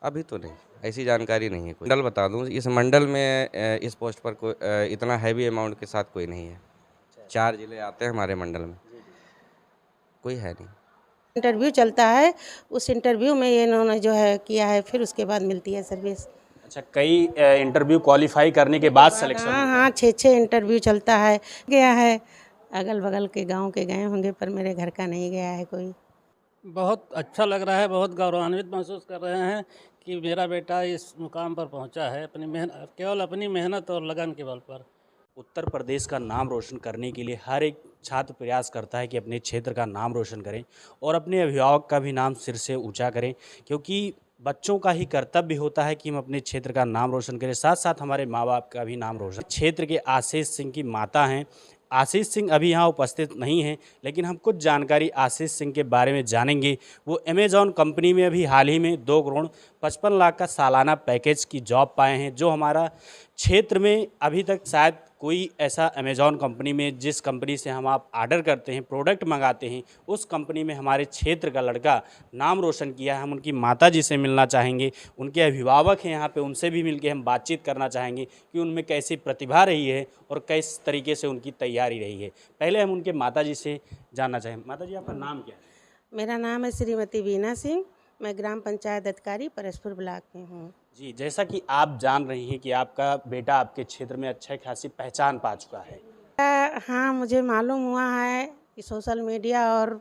अभी तो नहीं, ऐसी जानकारी नहीं है कोई। मंडल बता दूँ, इस मंडल में इस पोस्ट पर कोई इतना हैवी अमाउंट के साथ कोई नहीं है। 4 जिले आते हैं हमारे मंडल में, कोई है नहीं। इंटरव्यू चलता है, उस इंटरव्यू में ये इन्होंने जो है किया है, फिर उसके बाद मिलती है सर्विस। अच्छा, कई इंटरव्यू क्वालिफाई करने के बाद सिलेक्शन हाँ होता है। हाँ, 6 इंटरव्यू चलता है। गया है, अगल बगल के गांव के गए होंगे, पर मेरे घर का नहीं गया है कोई। बहुत अच्छा लग रहा है, बहुत गौरवान्वित महसूस कर रहे हैं कि मेरा बेटा इस मुकाम पर पहुंचा है अपनी मेहनत, केवल अपनी मेहनत और लगन के बल पर। उत्तर प्रदेश का नाम रोशन करने के लिए हर एक छात्र प्रयास करता है कि अपने क्षेत्र का नाम रोशन करें और अपने अभिभावक का भी नाम सिर से ऊंचा करें, क्योंकि बच्चों का ही कर्तव्य होता है कि हम अपने क्षेत्र का नाम रोशन करें, साथ साथ हमारे माँ बाप का भी नाम रोशन। क्षेत्र के आशीष सिंह की माता हैं। आशीष सिंह अभी यहाँ उपस्थित नहीं हैं, लेकिन हम कुछ जानकारी आशीष सिंह के बारे में जानेंगे। वो अमेज़ॉन कंपनी में अभी हाल ही में 2 करोड़ 55 लाख का सालाना पैकेज की जॉब पाए हैं, जो हमारा क्षेत्र में अभी तक शायद कोई ऐसा अमेज़ॉन कंपनी में, जिस कंपनी से हम आप ऑर्डर करते हैं, प्रोडक्ट मंगाते हैं, उस कंपनी में हमारे क्षेत्र का लड़का नाम रोशन किया है। हम उनकी माता जी से मिलना चाहेंगे, उनके अभिभावक हैं यहाँ पे, उनसे भी मिलके हम बातचीत करना चाहेंगे कि उनमें कैसी प्रतिभा रही है और किस तरीके से उनकी तैयारी रही है। पहले हम उनके माता जी से जानना चाहेंगे। माता जी, आपका नाम क्या है? मेरा नाम है श्रीमती वीना सिंह, मैं ग्राम पंचायत अधिकारी परसपुर ब्लॉक में हूँ। जी, जैसा कि आप जान रही हैं कि आपका बेटा आपके क्षेत्र में अच्छा खासी पहचान पा चुका है। हाँ, मुझे मालूम हुआ है कि सोशल मीडिया और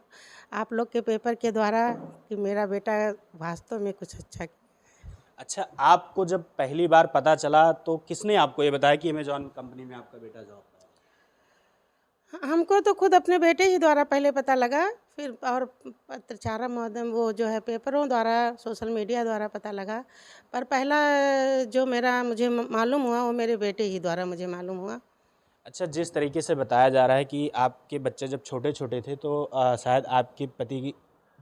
आप लोग के पेपर के द्वारा कि मेरा बेटा वास्तव में कुछ अच्छा किया। अच्छा, आपको जब पहली बार पता चला तो किसने आपको ये बताया कि अमेज़ॉन कंपनी में आपका बेटा जॉब पाया? हमको तो खुद अपने बेटे ही द्वारा पहले पता लगा, फिर और पत्रचारा माध्यम, वो जो है पेपरों द्वारा, सोशल मीडिया द्वारा पता लगा, पर पहला जो मेरा मुझे मालूम हुआ वो मेरे बेटे ही द्वारा मुझे मालूम हुआ। अच्छा, जिस तरीके से बताया जा रहा है कि आपके बच्चे जब छोटे-छोटे थे तो शायद आपके पति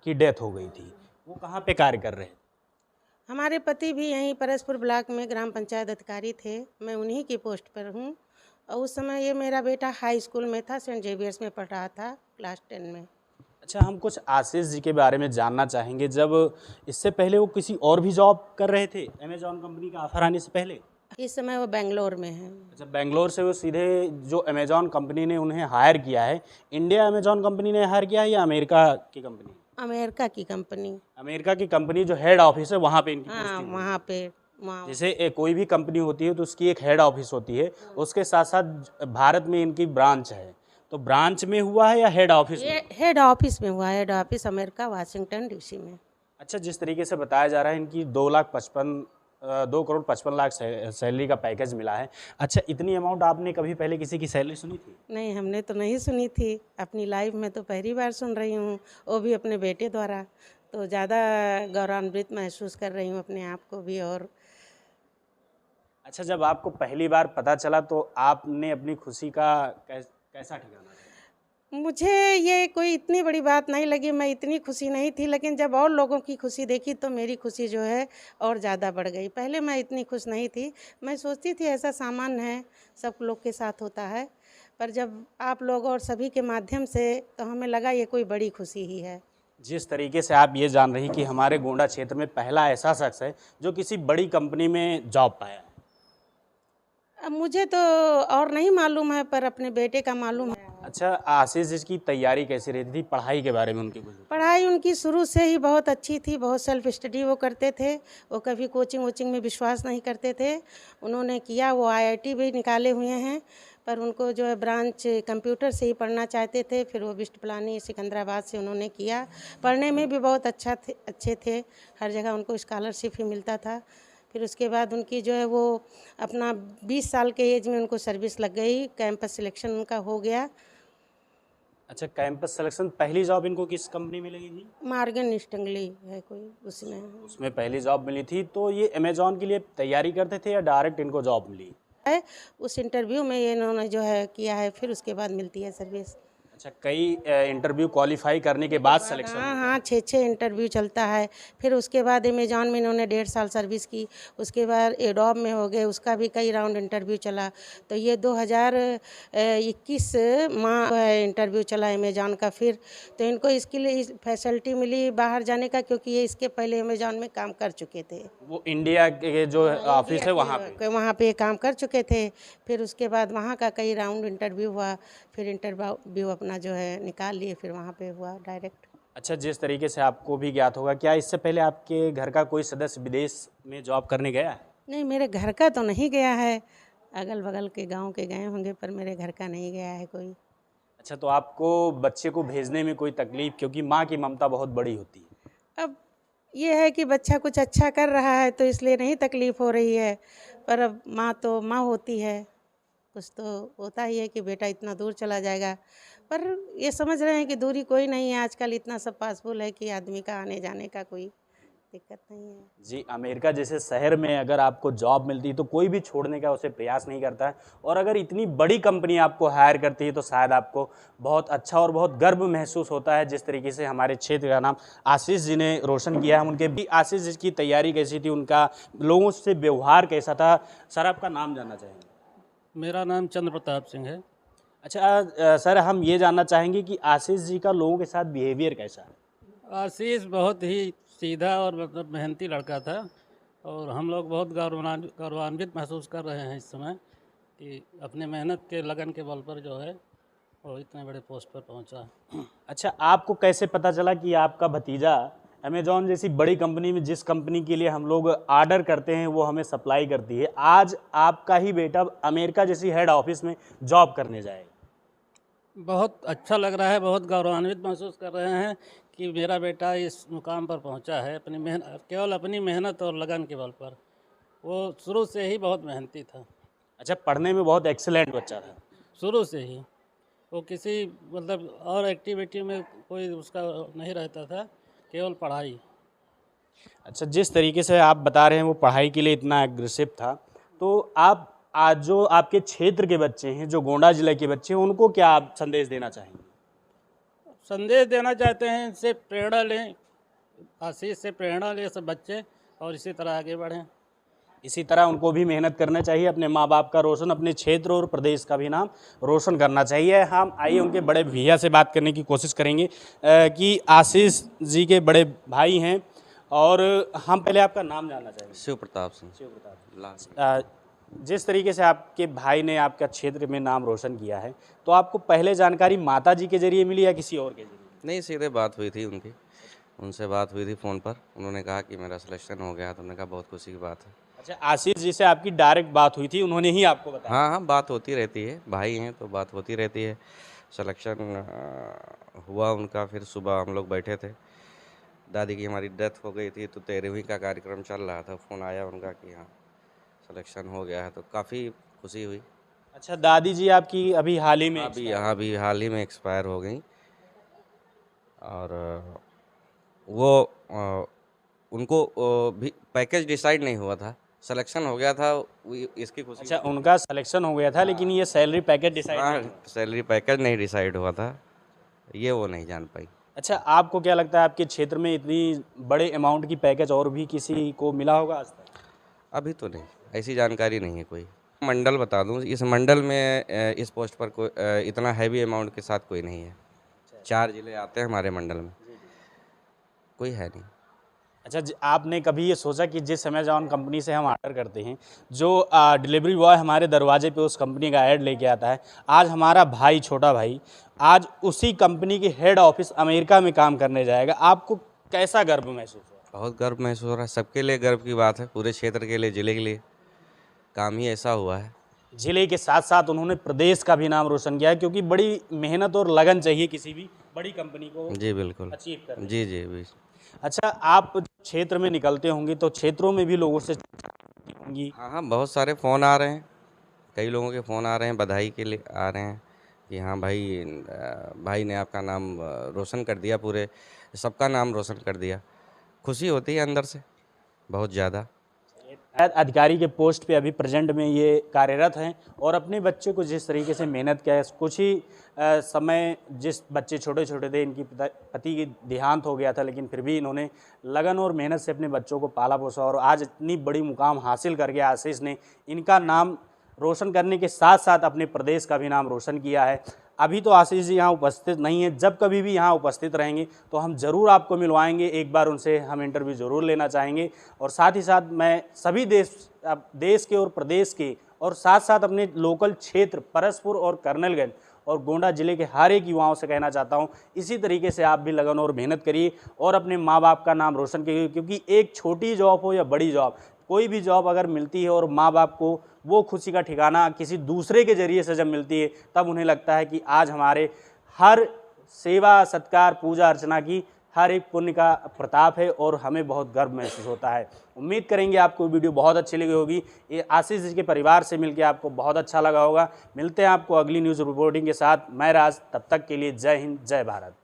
की डेथ हो गई थी। वो कहाँ पे कार्य कर रहे थे? हमारे पति भी यहीं परसपुर ब्लॉक में ग्राम पंचायत अधिकारी थे, मैं उन्हीं की पोस्ट पर हूँ। और उस समय ये मेरा बेटा हाई स्कूल में था, सेंट जेवियर्स में पढ़ रहा था, क्लास 10 में। अच्छा, हम कुछ आशीष जी के बारे में जानना चाहेंगे। जब इससे पहले वो किसी और भी जॉब कर रहे थे अमेज़ॉन कंपनी का ऑफर आने से पहले? इस समय वो बेंगलोर में है। अच्छा, बेंगलोर से वो सीधे जो अमेज़ॉन कंपनी ने उन्हें हायर किया है, इंडिया अमेज़ॉन कंपनी ने हायर किया है या अमेरिका की कंपनी? अमेरिका की कंपनी। अमेरिका की कंपनी जो हेड ऑफिस है वहाँ पे इनकी हाँ, पोस्टिंग हुई है। वहाँ पे वहाँ जैसे कोई भी कंपनी होती है तो उसकी एक हेड ऑफिस होती है, उसके साथ साथ भारत में इनकी ब्रांच है, तो ब्रांच में हुआ है या हेड ऑफिस में? ये हेड ऑफिस में हुआ, head office America Washington DC में। अच्छा, जिस तरीके से बताया जा रहा है इनकी 2 करोड़ 55 लाख सैलरी का पैकेज मिला है। अच्छा, इतनी अमाउंट आपने कभी पहले किसी की सैलरी सुनी थी? नहीं, हमने तो नहीं सुनी थी, अपनी लाइफ में तो पहली बार सुन रही हूँ, वो भी अपने बेटे द्वारा। तो ज़्यादा गौरवान्वित महसूस कर रही हूँ अपने आप को भी। और अच्छा, जब आपको पहली बार पता चला तो आपने अपनी खुशी का कैसा ठिकाना लगाया? मुझे ये कोई इतनी बड़ी बात नहीं लगी, मैं इतनी खुशी नहीं थी, लेकिन जब और लोगों की खुशी देखी तो मेरी खुशी जो है और ज़्यादा बढ़ गई। पहले मैं इतनी खुश नहीं थी, मैं सोचती थी ऐसा सामान्य है, सब लोग के साथ होता है, पर जब आप लोग और सभी के माध्यम से तो हमें लगा ये कोई बड़ी खुशी ही है। जिस तरीके से आप ये जान रही कि हमारे गोंडा क्षेत्र में पहला ऐसा शख्स है जो किसी बड़ी कंपनी में जॉब पाया है। अब मुझे तो और नहीं मालूम है, पर अपने बेटे का मालूम है। अच्छा, आशीष जी की तैयारी कैसी रहती थी? पढ़ाई के बारे में उनकी कुछ? पढ़ाई उनकी शुरू से ही बहुत अच्छी थी, बहुत सेल्फ स्टडी वो करते थे, वो कभी कोचिंग वोचिंग में विश्वास नहीं करते थे। उन्होंने किया, वो आईआईटी भी निकाले हुए हैं, पर उनको जो है ब्रांच कंप्यूटर से ही पढ़ना चाहते थे, फिर वो बिस्ट प्लानी सिकंदराबाद से उन्होंने किया। पढ़ने में भी बहुत अच्छे थे, हर जगह उनको स्कॉलरशिप ही मिलता था। फिर उसके बाद उनकी जो है वो अपना 20 साल के एज में उनको सर्विस लग गई, कैंपस सिलेक्शन उनका हो गया। अच्छा, कैंपस सिलेक्शन, पहली जॉब इनको किस कंपनी में लगी थी? मार्गन स्टंगली है कोई, उसमें उसमें पहली जॉब मिली थी। तो ये अमेज़ॉन के लिए तैयारी करते थे या डायरेक्ट इनको जॉब मिली? है। उस इंटरव्यू में ये इन्होंने जो है किया है, फिर उसके बाद मिलती है सर्विस। अच्छा, कई इंटरव्यू क्वालिफाई करने के बाद सिलेक्शन? हाँ हाँ, 6 इंटरव्यू चलता है। फिर उसके बाद अमेज़ॉन में इन्होंने 1.5 साल सर्विस की। उसके बाद एडोब में हो गए, उसका भी कई राउंड इंटरव्यू चला। तो ये 2021 माह इंटरव्यू चला अमेज़ॉन का। फिर तो इनको इसके लिए फैसिलिटी मिली बाहर जाने का, क्योंकि ये इसके पहले अमेज़ॉन में काम कर चुके थे। वो इंडिया के जो ऑफिस है वहाँ पे? वहाँ पे काम कर चुके थे। फिर उसके बाद वहाँ का कई राउंड इंटरव्यू हुआ। फिर इंटरव्यू अपना जो है निकाल लिए, फिर वहाँ पे हुआ डायरेक्ट। अच्छा, जिस तरीके से आपको भी ज्ञात होगा, क्या इससे पहले आपके घर का कोई सदस्य विदेश में जॉब करने गया है? नहीं, मेरे घर का तो नहीं गया है। अगल बगल के गांव के गए होंगे, पर मेरे घर का नहीं गया है कोई। अच्छा, तो आपको बच्चे को भेजने में कोई तकलीफ, क्योंकि माँ की ममता बहुत बड़ी होती है। अब ये है कि बच्चा कुछ अच्छा कर रहा है तो इसलिए नहीं तकलीफ़ हो रही है, पर अब माँ तो माँ होती है। कुछ तो होता ही है कि बेटा इतना दूर चला जाएगा, पर ये समझ रहे हैं कि दूरी कोई नहीं है। आजकल इतना सब पॉसिबल है कि आदमी का आने जाने का कोई दिक्कत नहीं है। जी, अमेरिका जैसे शहर में अगर आपको जॉब मिलती है तो कोई भी छोड़ने का उसे प्रयास नहीं करता है, और अगर इतनी बड़ी कंपनी आपको हायर करती है तो शायद आपको बहुत अच्छा और बहुत गर्व महसूस होता है। जिस तरीके से हमारे क्षेत्र का नाम आशीष जी ने रोशन किया है, उनके भी आशीष जी की तैयारी कैसी थी, उनका लोगों से व्यवहार कैसा था? सर, आपका नाम जानना चाहेंगे? मेरा नाम चंद्र प्रताप सिंह है। अच्छा, सर, हम ये जानना चाहेंगे कि आशीष जी का लोगों के साथ बिहेवियर कैसा है? आशीष बहुत ही सीधा और मतलब मेहनती लड़का था, और हम लोग बहुत गौरवान्वित महसूस कर रहे हैं इस समय कि अपने मेहनत के लगन के बल पर जो है वो इतने बड़े पोस्ट पर पहुंचा। अच्छा, आपको कैसे पता चला कि आपका भतीजा अमेजॉन जैसी बड़ी कंपनी में, जिस कंपनी के लिए हम लोग ऑर्डर करते हैं वो हमें सप्लाई करती है, आज आपका ही बेटा अमेरिका जैसी हेड ऑफिस में जॉब करने जाएगा? बहुत अच्छा लग रहा है, बहुत गौरवान्वित महसूस कर रहे हैं कि मेरा बेटा इस मुकाम पर पहुंचा है अपनी मेहनत, केवल अपनी मेहनत और लगन के बल पर। वो शुरू से ही बहुत मेहनती था, अच्छा, पढ़ने में बहुत एक्सीलेंट बच्चा था? शुरू से ही। वो किसी मतलब और एक्टिविटी में कोई उसका नहीं रहता था, केवल पढ़ाई। अच्छा, जिस तरीके से आप बता रहे हैं वो पढ़ाई के लिए इतना एग्रेसिव था, तो आप आज जो आपके क्षेत्र के बच्चे हैं, जो गोंडा जिले के बच्चे हैं, उनको क्या आप संदेश देना चाहेंगे? संदेश देना चाहते हैं, इनसे प्रेरणा लें, आशीष से प्रेरणा लें सब बच्चे, और इसी तरह आगे बढ़ें। इसी तरह उनको भी मेहनत करना चाहिए, अपने माँ बाप का रोशन, अपने क्षेत्र और प्रदेश का भी नाम रोशन करना चाहिए। हम आइए उनके बड़े भैया से बात करने की कोशिश करेंगे कि आशीष जी के बड़े भाई हैं, और हम पहले आपका नाम जानना चाहेंगे। शिव प्रताप सिंह। शिव प्रताप। लास्ट। जिस तरीके से आपके भाई ने आपका क्षेत्र में नाम रोशन किया है, तो आपको पहले जानकारी माता जी के जरिए मिली या किसी और के जरिए? नहीं, सीधे बात हुई थी उनकी, उनसे बात हुई थी फ़ोन पर। उन्होंने कहा कि मेरा सिलेक्शन हो गया, तो उन्होंने कहा बहुत खुशी की बात है। अच्छा, आशीष जी से आपकी डायरेक्ट बात हुई थी, उन्होंने ही आपको बताया? हाँ हाँ, बात होती रहती है, भाई हैं तो बात होती रहती है। सिलेक्शन हुआ उनका, फिर सुबह हम लोग बैठे थे, दादी की हमारी डेथ हो गई थी, तो 13वीं का कार्यक्रम चल रहा था। फ़ोन आया उनका कि हाँ सिलेक्शन हो गया है, तो काफ़ी खुशी हुई। अच्छा, दादी जी आपकी अभी हाल ही में अभी यहाँ भी हाल ही में एक्सपायर हो गई, और वो उनको भी पैकेज डिसाइड नहीं हुआ था, सिलेक्शन हो गया था, इसकी खुशी। अच्छा, उनका सिलेक्शन हो गया था, लेकिन ये सैलरी पैकेज डिसाइड नहीं हुआ। सैलरी पैकेज नहीं डिसाइड हुआ था, ये वो नहीं जान पाई। अच्छा, आपको क्या लगता है आपके क्षेत्र में इतनी बड़े अमाउंट की पैकेज और भी किसी को मिला होगा आज तक? अभी तो नहीं, ऐसी जानकारी नहीं है कोई। मंडल बता दूं, इस मंडल में इस पोस्ट पर कोई इतना हैवी अमाउंट के साथ कोई नहीं है। 4 जिले आते हैं हमारे मंडल में, कोई है नहीं। अच्छा, आपने कभी ये सोचा कि जिस अमेजॉन कंपनी से हम ऑर्डर करते हैं, जो डिलीवरी बॉय हमारे दरवाजे पे उस कंपनी का ऐड लेके आता है, आज हमारा भाई, छोटा भाई, आज उसी कंपनी के हेड ऑफिस अमेरिका में काम करने जाएगा, आपको कैसा गर्व महसूस हो? बहुत गर्व महसूस हो रहा है, सबके लिए गर्व की बात है, पूरे क्षेत्र के लिए, ज़िले के लिए। काम ही ऐसा हुआ है। जिले के साथ साथ उन्होंने प्रदेश का भी नाम रोशन किया है, क्योंकि बड़ी मेहनत और लगन चाहिए किसी भी बड़ी कंपनी को जी बिल्कुल, अचीव करने। जी जी भी। अच्छा, आप क्षेत्र में निकलते होंगे तो क्षेत्रों में भी लोगों से होंगी? हाँ हाँ, बहुत सारे फ़ोन आ रहे हैं, कई लोगों के फ़ोन आ रहे हैं, बधाई के लिए आ रहे हैं कि हाँ भाई, भाई ने आपका नाम रोशन कर दिया, पूरे सबका नाम रोशन कर दिया। खुशी होती है अंदर से बहुत ज़्यादा। अधिकारी के पोस्ट पे अभी प्रेजेंट में ये कार्यरत हैं और अपने बच्चे को जिस तरीके से मेहनत किया है, कुछ ही समय जिस बच्चे छोटे छोटे थे, इनकी पति की देहांत हो गया था, लेकिन फिर भी इन्होंने लगन और मेहनत से अपने बच्चों को पाला पोसा और आज इतनी बड़ी मुकाम हासिल करके आशीष ने इनका नाम रोशन करने के साथ साथ अपने प्रदेश का भी नाम रोशन किया है। अभी तो आशीष जी यहाँ उपस्थित नहीं है, जब कभी भी यहाँ उपस्थित रहेंगे तो हम ज़रूर आपको मिलवाएंगे, एक बार उनसे हम इंटरव्यू ज़रूर लेना चाहेंगे। और साथ ही साथ मैं सभी देश के और प्रदेश के और साथ साथ अपने लोकल क्षेत्र परसपुर और कर्नलगंज और गोंडा जिले के हर एक युवाओं से कहना चाहता हूँ, इसी तरीके से आप भी लगन और मेहनत करिए और अपने माँ बाप का नाम रोशन करिए। क्योंकि एक छोटी जॉब हो या बड़ी जॉब, कोई भी जॉब अगर मिलती है और माँ बाप को वो खुशी का ठिकाना किसी दूसरे के ज़रिए से जब मिलती है, तब उन्हें लगता है कि आज हमारे हर सेवा सत्कार पूजा अर्चना की हर एक पुण्य का प्रताप है और हमें बहुत गर्व महसूस होता है। उम्मीद करेंगे आपको वीडियो बहुत अच्छी लगी होगी। ये आशीष जी के परिवार से मिलकर आपको बहुत अच्छा लगा होगा। मिलते हैं आपको अगली न्यूज़ रिपोर्टिंग के साथ। मैं राज, तब तक के लिए जय हिंद, जय भारत।